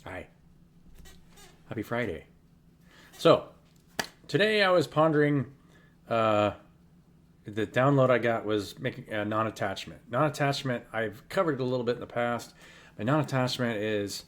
Hi. Happy Friday. So, today I was pondering the download I got was making a non-attachment. Non-attachment, I've covered it a little bit in the past. But non-attachment is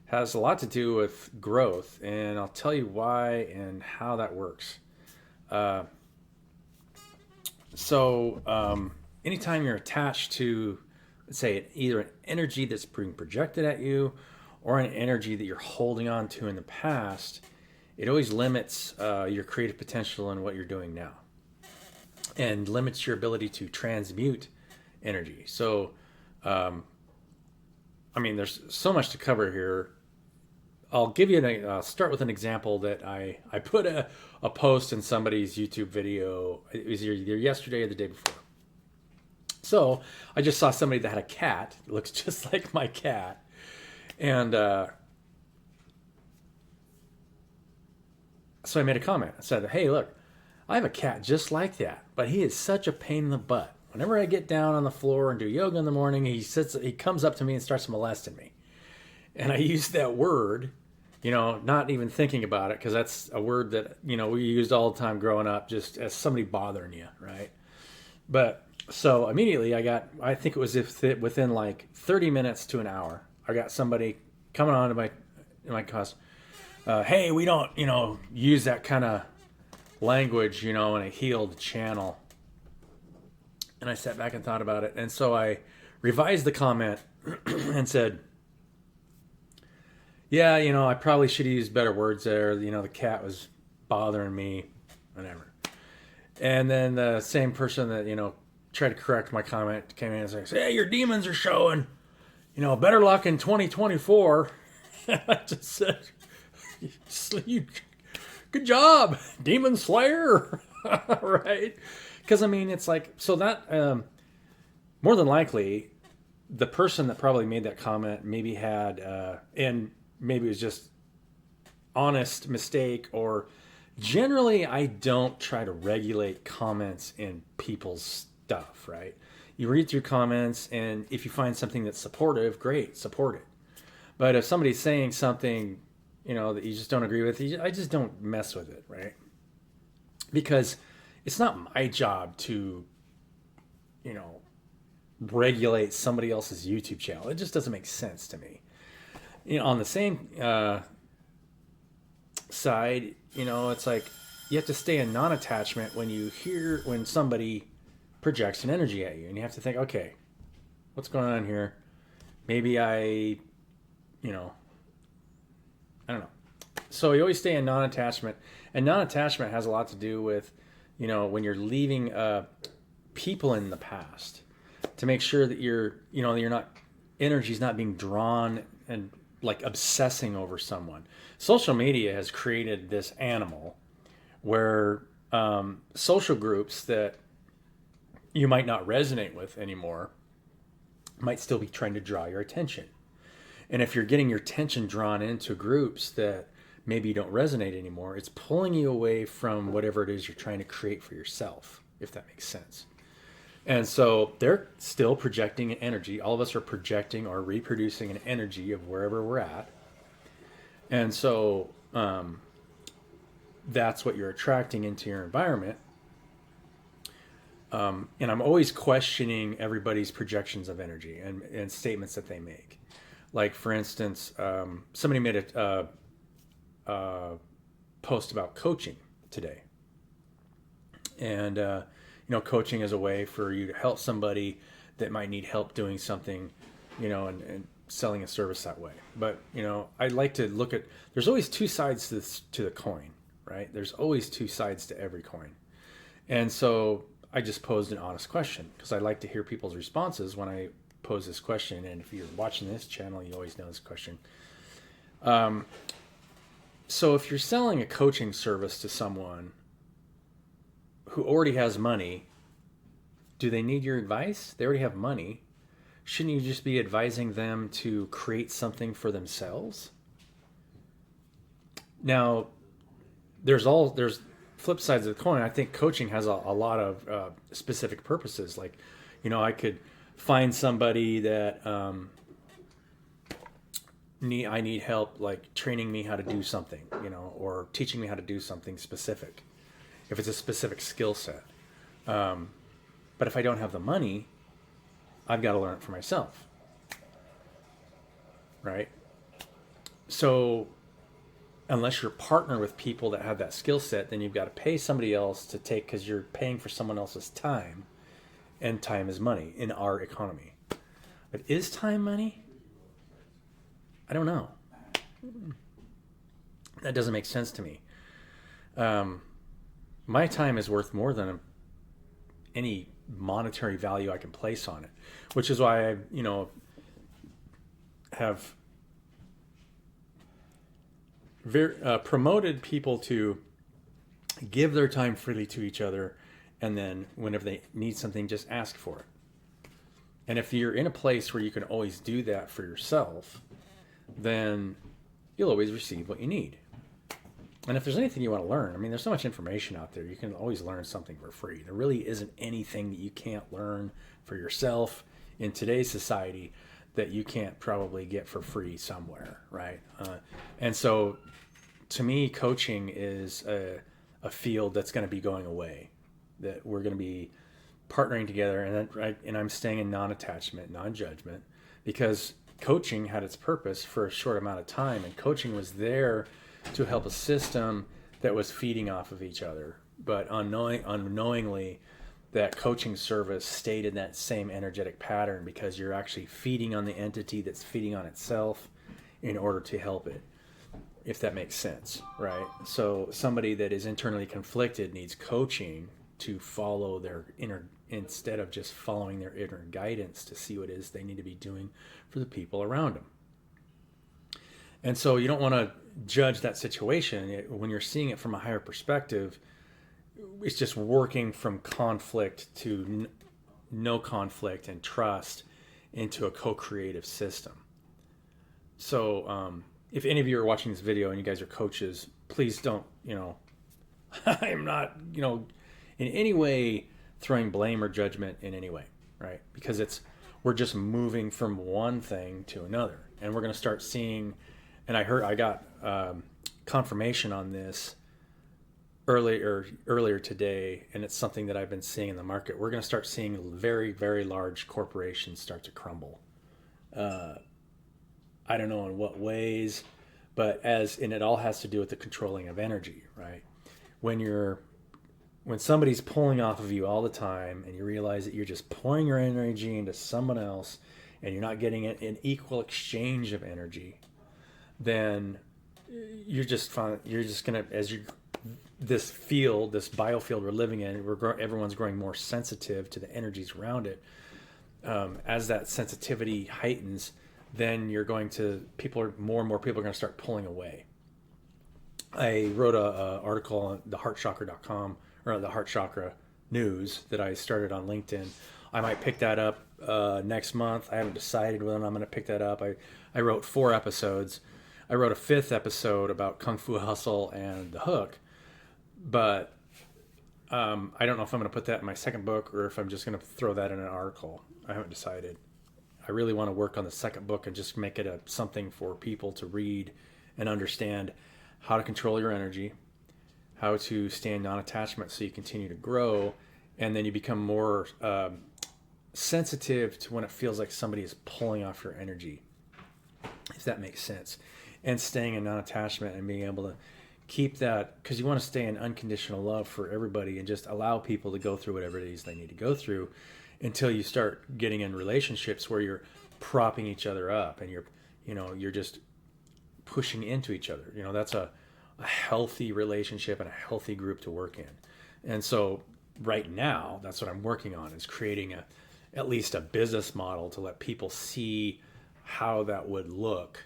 has a lot to do with growth, and I'll tell you why and how that works. Uh, Anytime you're attached to, let's say, either an energy that's being projected at you or an energy that you're holding on to in the past, it always limits your creative potential in what you're doing now and limits your ability to transmute energy. There's so much to cover here. I'll give you start with an example that I put a post in somebody's YouTube video. It was either yesterday or the day before. So I just saw somebody that had a cat that looks just like my cat. And so I made a comment. I said, hey, look, I have a cat just like that, but he is such a pain in the butt. Whenever I get down on the floor and do yoga in the morning, he comes up to me and starts molesting me. And I used that word, not even thinking about it, because that's a word that, we used all the time growing up, just as somebody bothering you, right? But so immediately I think it was within like 30 minutes to an hour, I got somebody coming on to my cause. Hey, we don't, use that kind of language, in a healed channel. And I sat back and thought about it. And so I revised the comment and said, yeah, I probably should have used better words there. The cat was bothering me, whatever. And then the same person that, tried to correct my comment came in and said, hey, your demons are showing, better luck in 2024. I just said, good job, Demon Slayer. Right? Because, it's like, so that, more than likely, the person that probably made that comment maybe had, and maybe it was just honest mistake, or generally I don't try to regulate comments in people's stuff, right? You read through comments, and if you find something that's supportive, great, support it. But if somebody's saying something, that you just don't agree with, I just don't mess with it, right? Because it's not my job to, regulate somebody else's YouTube channel. It just doesn't make sense to me. On the same side, it's like you have to stay in non-attachment when somebody projects an energy at you, and you have to think, okay, what's going on here? Maybe I don't know. So you always stay in non-attachment, and non-attachment has a lot to do with, when you're leaving people in the past, to make sure that you're not, energy's not being drawn and like obsessing over someone. Social media has created this animal where social groups that you might not resonate with anymore might still be trying to draw your attention. And if you're getting your attention drawn into groups that maybe you don't resonate anymore, it's pulling you away from whatever it is you're trying to create for yourself, if that makes sense. And so they're still projecting an energy. All of us are projecting or reproducing an energy of wherever we're at. And so that's what you're attracting into your environment. And I'm always questioning everybody's projections of energy and statements that they make. Like, for instance, somebody made a post about coaching today. And, coaching is a way for you to help somebody that might need help doing something, and selling a service that way. But, I like to look at, there's always two sides to the coin, right? There's always two sides to every coin. And so I just posed an honest question because I like to hear people's responses when I pose this question. And if you're watching this channel, you always know this question. So if you're selling a coaching service to someone who already has money, do they need your advice? They already have money. Shouldn't you just be advising them to create something for themselves? Now, there's flip sides of the coin. I think coaching has a lot of specific purposes. Like, I could find somebody that I need help like training me how to do something, or teaching me how to do something specific, if it's a specific skill set. But if I don't have the money, I've got to learn it for myself, right? So unless you're partner with people that have that skill set, then you've got to pay somebody else to take, because you're paying for someone else's time, and time is money in our economy. But is time money? I don't know. That doesn't make sense to me. My time is worth more than any monetary value I can place on it, which is why I, have promoted people to give their time freely to each other, and then whenever they need something, just ask for it. And if you're in a place where you can always do that for yourself, then you'll always receive what you need. And if there's anything you want to learn, I mean, there's so much information out there. You can always learn something for free. There really isn't anything that you can't learn for yourself in today's society that you can't probably get for free somewhere, right? And so, to me, coaching is a field that's going to be going away, that we're going to be partnering together, and I'm staying in non-attachment, non-judgment, because coaching had its purpose for a short amount of time, and coaching was there to help a system that was feeding off of each other. But unknowingly, that coaching service stayed in that same energetic pattern, because you're actually feeding on the entity that's feeding on itself in order to help it, if that makes sense, right? So somebody that is internally conflicted needs coaching to follow their inner, instead of just following their inner guidance to see what it is they need to be doing for the people around them. And so you don't want to judge that situation. When you're seeing it from a higher perspective, it's just working from conflict to no conflict and trust into a co-creative system. So if any of you are watching this video and you guys are coaches, please don't, I am not, in any way throwing blame or judgment in any way, right? Because we're just moving from one thing to another, and we're going to start seeing, and I got confirmation on this earlier today, and it's something that I've been seeing in the market. We're going to start seeing very, very large corporations start to crumble. I don't know in what ways, but and it all has to do with the controlling of energy, right? When somebody's pulling off of you all the time, and you realize that you're just pouring your energy into someone else, and you're not getting an equal exchange of energy, then you're just gonna, this biofield we're living in, everyone's growing more sensitive to the energies around it. As that sensitivity heightens, then more and more people are going to start pulling away. I wrote a article on theheartchakra.com, or the Heart Chakra News, that I started on LinkedIn. I might pick that up next month. I haven't decided whether I'm going to pick that up. I wrote 4 episodes. I wrote a 5th episode about Kung Fu Hustle and The Hook, but I don't know if I'm going to put that in my second book or if I'm just going to throw that in an article. I haven't decided. I really want to work on the second book and just make it something for people to read and understand how to control your energy, how to stay in non-attachment so you continue to grow, and then you become more sensitive to when it feels like somebody is pulling off your energy, if that makes sense. And staying in non-attachment and being able to keep that, because you want to stay in unconditional love for everybody and just allow people to go through whatever it is they need to go through, until you start getting in relationships where you're propping each other up and you're just pushing into each other. That's a healthy relationship and a healthy group to work in. And so right now, that's what I'm working on, is creating at least a business model to let people see how that would look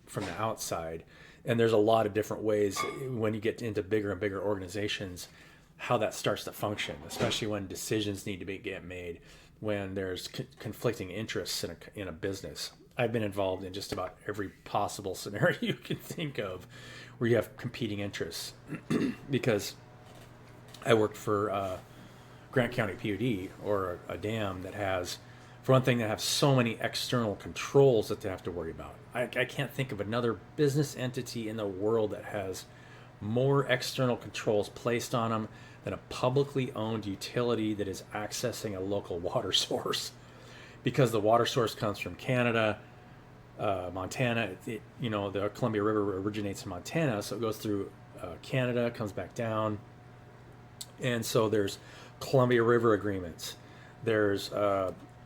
from the outside. And there's a lot of different ways when you get into bigger and bigger organizations, how that starts to function, especially when decisions need to get made, when there's conflicting interests in a business. I've been involved in just about every possible scenario you can think of where you have competing interests, because I worked for Grant County PUD, or a dam that has For one thing, they have so many external controls that they have to worry about. I can't think of another business entity in the world that has more external controls placed on them than a publicly owned utility that is accessing a local water source. Because the water source comes from Canada, Montana. The Columbia River originates in Montana, so it goes through Canada, comes back down. And so there's Columbia River agreements. There's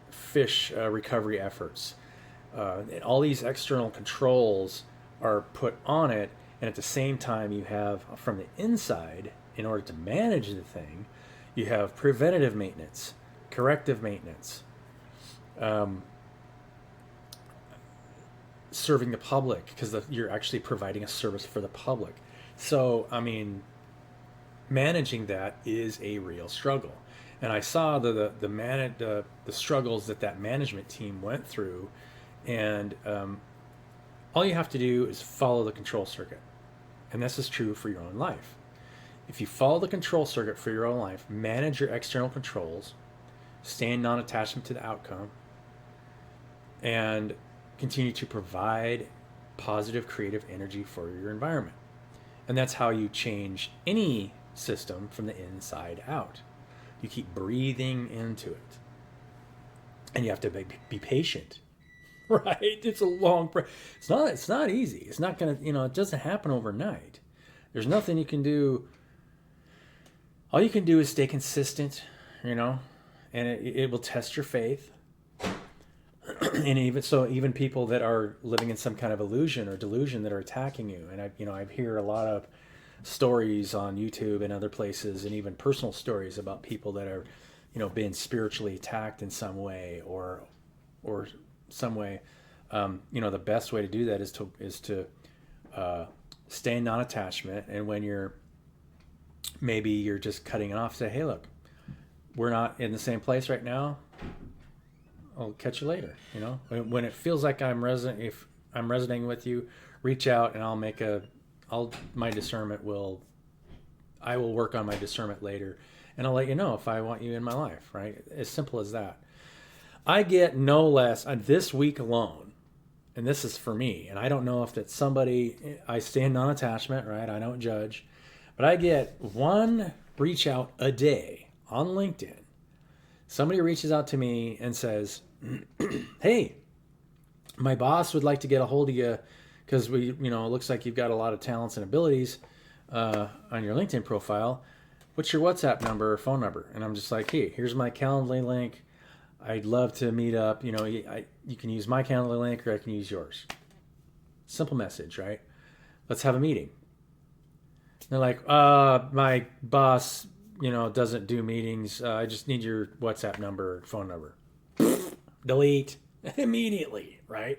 fish recovery efforts. And all these external controls are put on it, and at the same time you have, from the inside, in order to manage the thing, you have preventative maintenance, corrective maintenance, serving the public, because you're actually providing a service for the public. So, I mean, managing that is a real struggle. And I saw the struggles that management team went through, and all you have to do is follow the control circuit. And this is true for your own life. If you follow the control circuit for your own life, manage your external controls, stay in non-attachment to the outcome, and continue to provide positive creative energy for your environment. And that's how you change any system from the inside out. You keep breathing into it. And you have to be patient. Right? It's a long it's not easy. It's not going to, it doesn't happen overnight. There's nothing you can do. All you can do is stay consistent, and it will test your faith. And even people that are living in some kind of illusion or delusion that are attacking you. And I hear a lot of stories on YouTube and other places, and even personal stories about people that are, been spiritually attacked in some way or some way. The best way to do that is to stay in non-attachment. And when you're just cutting it off, say, hey, look, we're not in the same place right now. I'll catch you later. When it feels like if I'm resonating with you, reach out and I will work on my discernment later, and I'll let you know if I want you in my life, right? As simple as that. I get no less this week alone, and this is for me, and I don't know if that's somebody, I stay in non-attachment, right? I don't judge, but I get one reach out a day on LinkedIn. Somebody reaches out to me and says, hey, my boss would like to get a hold of you because it looks like you've got a lot of talents and abilities on your LinkedIn profile. What's your WhatsApp number or phone number? And I'm just like, hey, here's my Calendly link. I'd love to meet up. You can use my Calendly link or I can use yours. Simple message, right? Let's have a meeting. And they're like, my boss, doesn't do meetings. I just need your WhatsApp number or phone number. Delete immediately, right?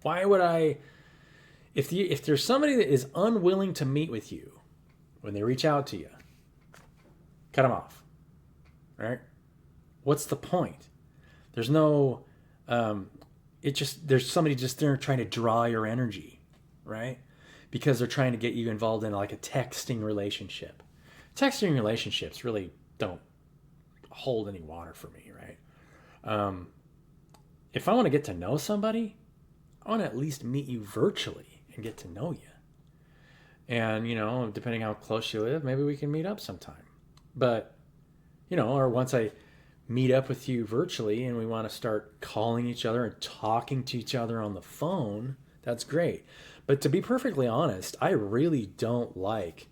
Why would I? If there's somebody that is unwilling to meet with you when they reach out to you, cut them off, right? What's the point? There's no, there's somebody just there trying to draw your energy, right? Because they're trying to get you involved in like a texting relationship. Texting relationships really don't hold any water for me, right? If I want to get to know somebody, I want to at least meet you virtually and get to know you. And, depending how close you live, maybe we can meet up sometime. But, or once I meet up with you virtually and we want to start calling each other and talking to each other on the phone, that's great. But to be perfectly honest, I really don't like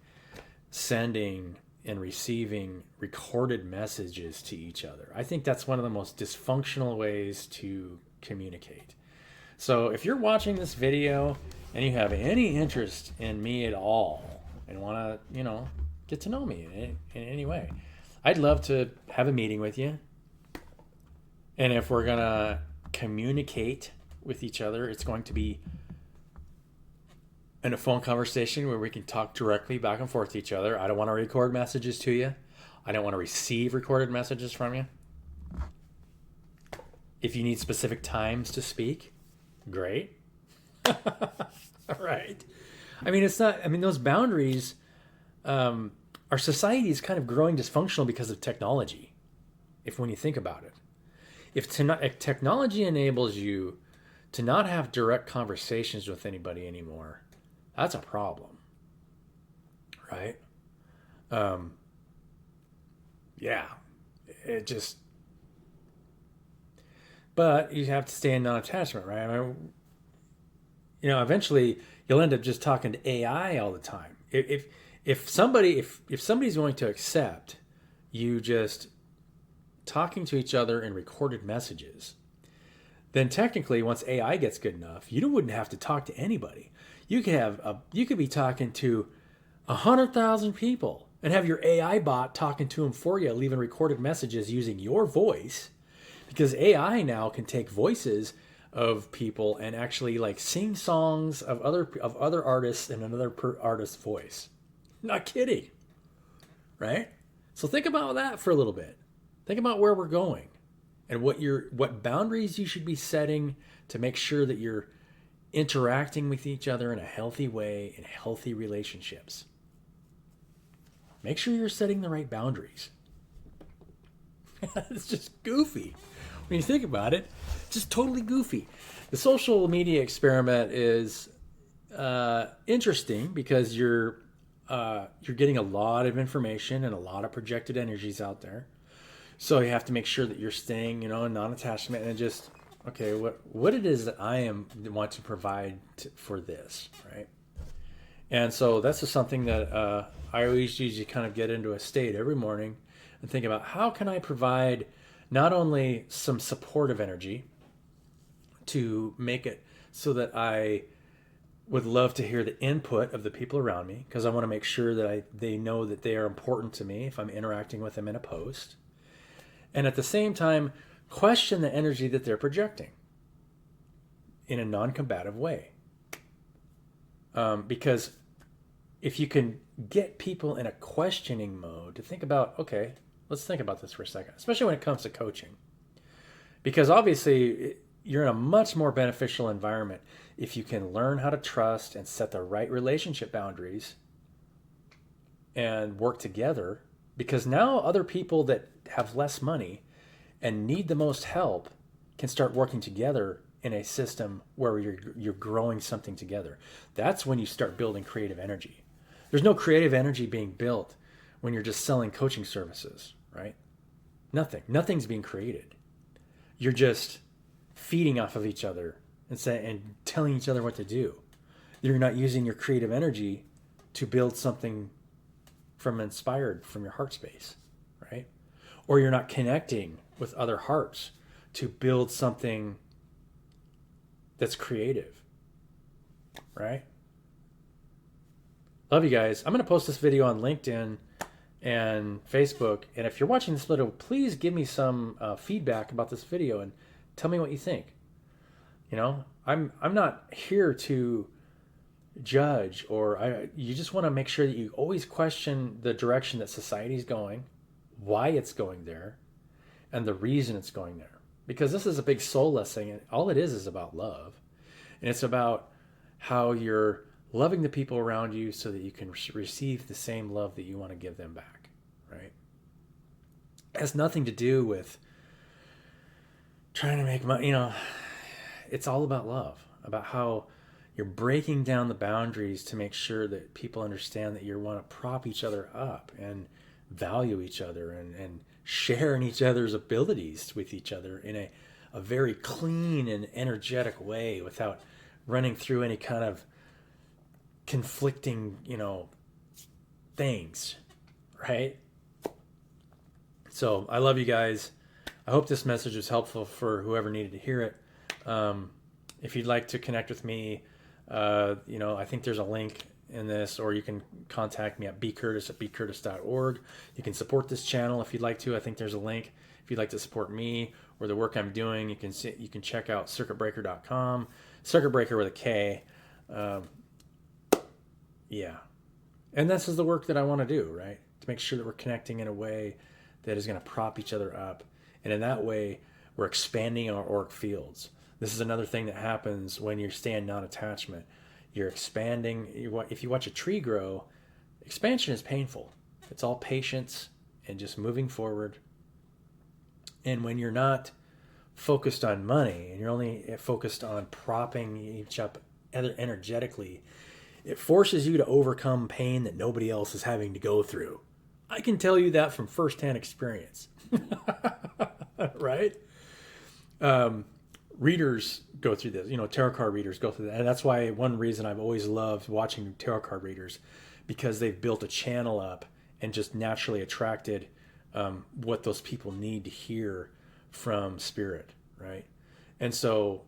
sending and receiving recorded messages to each other. I think that's one of the most dysfunctional ways to communicate. So if you're watching this video and you have any interest in me at all and want to, get to know me in any way, I'd love to have a meeting with you. And if we're going to communicate with each other, it's going to be in a phone conversation where we can talk directly back and forth to each other. I don't want to record messages to you. I don't want to receive recorded messages from you. If you need specific times to speak, great. All right. Those boundaries, our society is kind of growing dysfunctional because of technology, when you think about it. if technology enables you to not have direct conversations with anybody anymore, that's a problem, right? Um, yeah, it just. But you have to stay in non-attachment, right? I mean, eventually you'll end up just talking to AI all the time. If somebody's going to accept you just talking to each other in recorded messages, then technically once AI gets good enough, you wouldn't have to talk to anybody. You could be talking to 100,000 people and have your AI bot talking to them for you, leaving recorded messages using your voice, because AI now can take voices of people and actually like sing songs of other artists in another artist's voice. Not kidding, right? So think about that for a little bit. Think about where we're going and what boundaries you should be setting to make sure that you're interacting with each other in a healthy way, in healthy relationships. Make sure you're setting the right boundaries. It's just goofy. When you think about it, just totally goofy. The social media experiment is interesting because you're getting a lot of information and a lot of projected energies out there. So you have to make sure that you're staying, in non-attachment and just, okay, what it is that I want to provide for this, right? And so that's just something that I always usually kind of get into a state every morning and think about, how can I provide not only some supportive energy to make it so that I would love to hear the input of the people around me, because I want to make sure that they know that they are important to me if I'm interacting with them in a post, and at the same time question the energy that they're projecting in a non-combative way. Because if you can get people in a questioning mode to think about, okay, let's think about this for a second, especially when it comes to coaching. Because obviously, you're in a much more beneficial environment if you can learn how to trust and set the right relationship boundaries and work together. Because now other people that have less money and need the most help can start working together in a system where you're growing something together. That's when you start building creative energy. There's no creative energy being built when you're just selling coaching services, right? Nothing's being created. You're just feeding off of each other and telling each other what to do. You're not using your creative energy to build something inspired from your heart space, right? Or you're not connecting with other hearts to build something that's creative, right? Love you guys. I'm going to post this video on LinkedIn and Facebook. And if you're watching this video, please give me some feedback about this video and tell me what you think. I'm not here to judge, you just want to make sure that you always question the direction that society's going, why it's going there, and the reason it's going there. Because this is a big soulless thing, and all it is about love. And it's about how you're loving the people around you so that you can receive the same love that you want to give them back, right? It has nothing to do with trying to make money, it's all about love, about how you're breaking down the boundaries to make sure that people understand that you want to prop each other up and value each other and share in each other's abilities with each other in a very clean and energetic way without running through any kind of conflicting, things, right? So I love you guys. I hope this message was helpful for whoever needed to hear it. If you'd like to connect with me, I think there's a link in this, or you can contact me at bcurtis@bcurtis.org. You can support this channel if you'd like to. I think there's a link. If you'd like to support me or the work I'm doing, you can check out circuitbreaker.com. Circuit Breaker with a K. Yeah. And this is the work that I want to do, right? To make sure that we're connecting in a way that is going to prop each other up. And in that way, we're expanding our auric fields. This is another thing that happens when you stay in non-attachment. You're expanding. If you watch a tree grow, expansion is painful. It's all patience and just moving forward. And when you're not focused on money and you're only focused on propping each up energetically, it forces you to overcome pain that nobody else is having to go through. I can tell you that from firsthand experience. Right? Readers go through this, tarot card readers go through that. And that's why one reason I've always loved watching tarot card readers, because they've built a channel up and just naturally attracted what those people need to hear from spirit, right? And so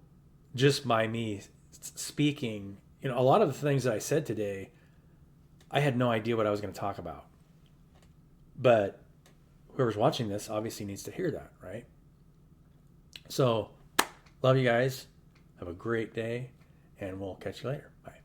just by me speaking, a lot of the things that I said today, I had no idea what I was going to talk about. But whoever's watching this obviously needs to hear that, right? So, love you guys. Have a great day, and we'll catch you later. Bye.